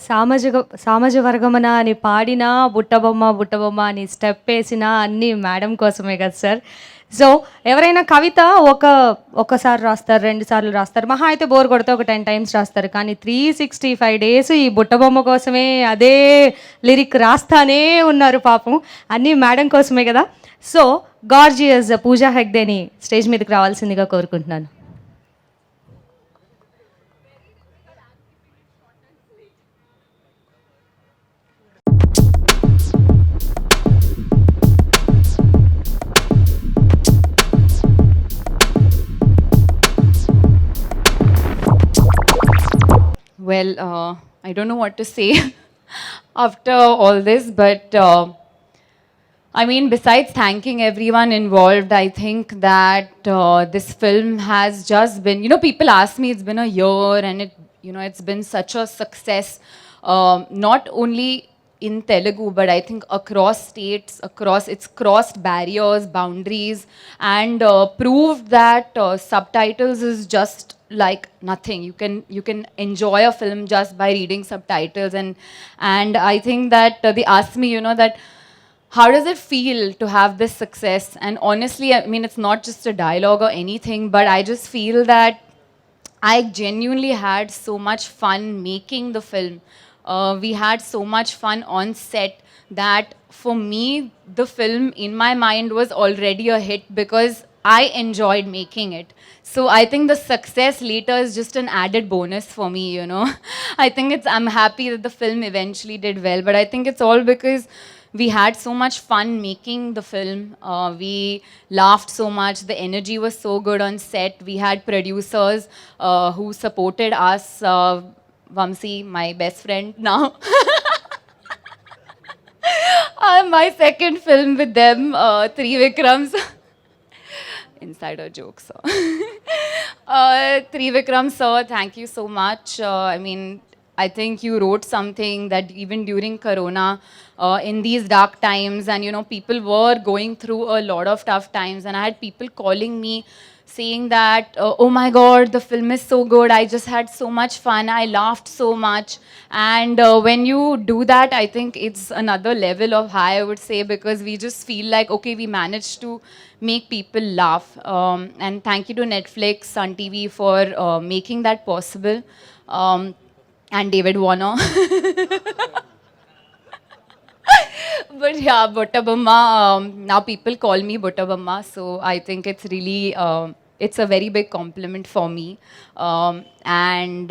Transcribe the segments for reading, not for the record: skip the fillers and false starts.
సామాజ వర్గమన అని పాడినా, బుట్టబొమ్మ, బుట్టబొమ్మ అని స్టెప్పేసినా అన్నీ మేడం కోసమే కదా సార్. సో, ఎవరైనా కవిత ఒకసారి రాస్తారు, 2 సార్లు రాస్తారు. మహా అయితే బోర్ కొడితే ఒక 10 టైమ్స్ రాస్తారు. కానీ 365 డేస్ ఈ బుట్టబొమ్మ కోసమే అదే లిరిక్ రాస్తానే ఉన్నారు పాపం. అన్నీ మేడం కోసమే కదా! సో, గార్జియస్ పూజా హెగ్డేని స్టేజ్ మీదకి రావాల్సిందిగా కోరుకుంటున్నాను. Well, I don't know what to say after all this, but I mean, besides thanking everyone involved, I think that this film has just been, people ask me, it's been a year and it's been such a success, not only in Telugu, but I think across states, it's crossed barriers, boundaries, and proved that subtitles is just like nothing. You can enjoy a film just by reading subtitles, and I think that they asked me, that how does it feel to have this success? And honestly, I mean, it's not just a dialogue or anything, but I just feel that I genuinely had so much fun making the film. We had so much fun on set that for me, the film in my mind was already a hit because I enjoyed making it. So I think the success later is just an added bonus for me, I think I'm happy that the film eventually did well, but I think it's all because we had so much fun making the film. We laughed so much. The energy was so good on set. We had producers who supported us. Vamsi, my best friend now. My second film with them, Trivikrams. Insider jokes. Trivikram sir, thank you so much. I mean, I think you wrote something that even during Corona, in these dark times, and people were going through a lot of tough times, and I had people calling me saying that, oh my God, the film is so good. I just had so much fun. I laughed so much. And when you do that, I think it's another level of high, I would say, because we just feel like, okay, we managed to make people laugh. And thank you to Netflix, Sun TV for making that possible. And David Warner. But yeah, Buttabamma, now people call me Buttabamma, so I think it's really, it's a very big compliment for me. And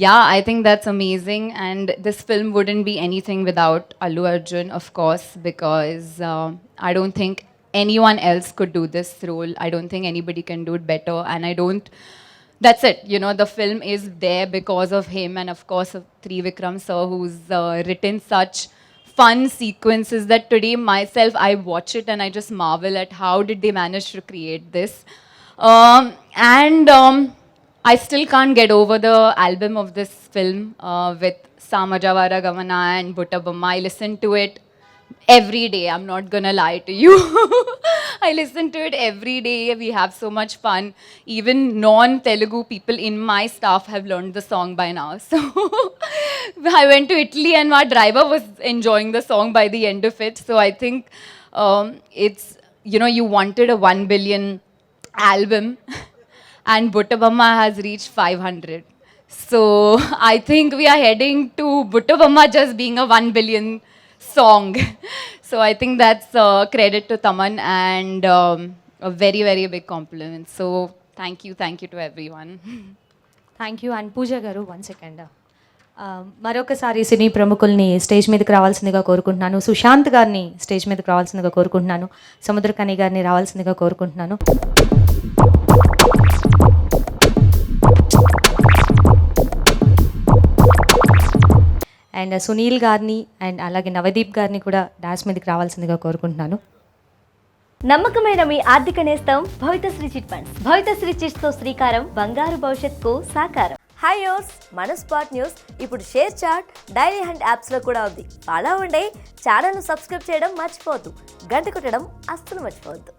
yeah, I think that's amazing. And this film wouldn't be anything without Allu Arjun, of course, because I don't think anyone else could do this role. I don't think anybody can do it better. And that's it. The film is there because of him and, of course, of Trivikram sir, who's written such fun sequences that today myself, I watch it and I just marvel at how did they manage to create this. And I still can't get over the album of this film with Samajavara Gamana and Buttabamma. I listen to it every day. I'm not gonna lie to you. I listen to it every day. We have so much fun. Even non-Telugu people in my staff have learned the song by now. So I went to Italy and my driver was enjoying the song by the end of it. So I think it's, you wanted a 1 billion album and Buttabamma has reached 500. So I think we are heading to Buttabamma just being a 1 billion song. So I think that's credit to Taman and a very, very big compliment. So thank you to everyone. Thank you. And Pooja గారు 1 second. మరొకసారి సినీ ప్రముఖుల్ని stage మీదకి రావాల్సిందిగా కోరుకుంటున్నాను. సుశాంత్ గారిని stage మీదకి రావాల్సిందిగా కోరుకుంటున్నాను. సముద్రకని గారిని రావాల్సిందిగా కోరుకుంటున్నాను. అండ్ సునీల్ గారిని అండ్ అలాగే నవదీప్ గారిని కూడా డాన్స్ మీదకి రావాల్సిందిగా కోరుకుంటున్నాను. నమ్మకమైన మీ ఆర్థిక నేస్తం Bhavithasri chit funds. Bhavithasri chits తో శ్రీకారం బంగారు భవిష్యత్తుకు సాకారం. హాయ్ యోస్, మన స్పాట్ న్యూస్ ఇప్పుడు ShareChat, Dailyhunt apps లో కూడా ఉంది. అలా ఉండే ఛానల్ ను సబ్స్క్రైబ్ చేయడం మర్చిపోవద్దు. గంట కొట్టడం అస్సలు మర్చిపోవద్దు.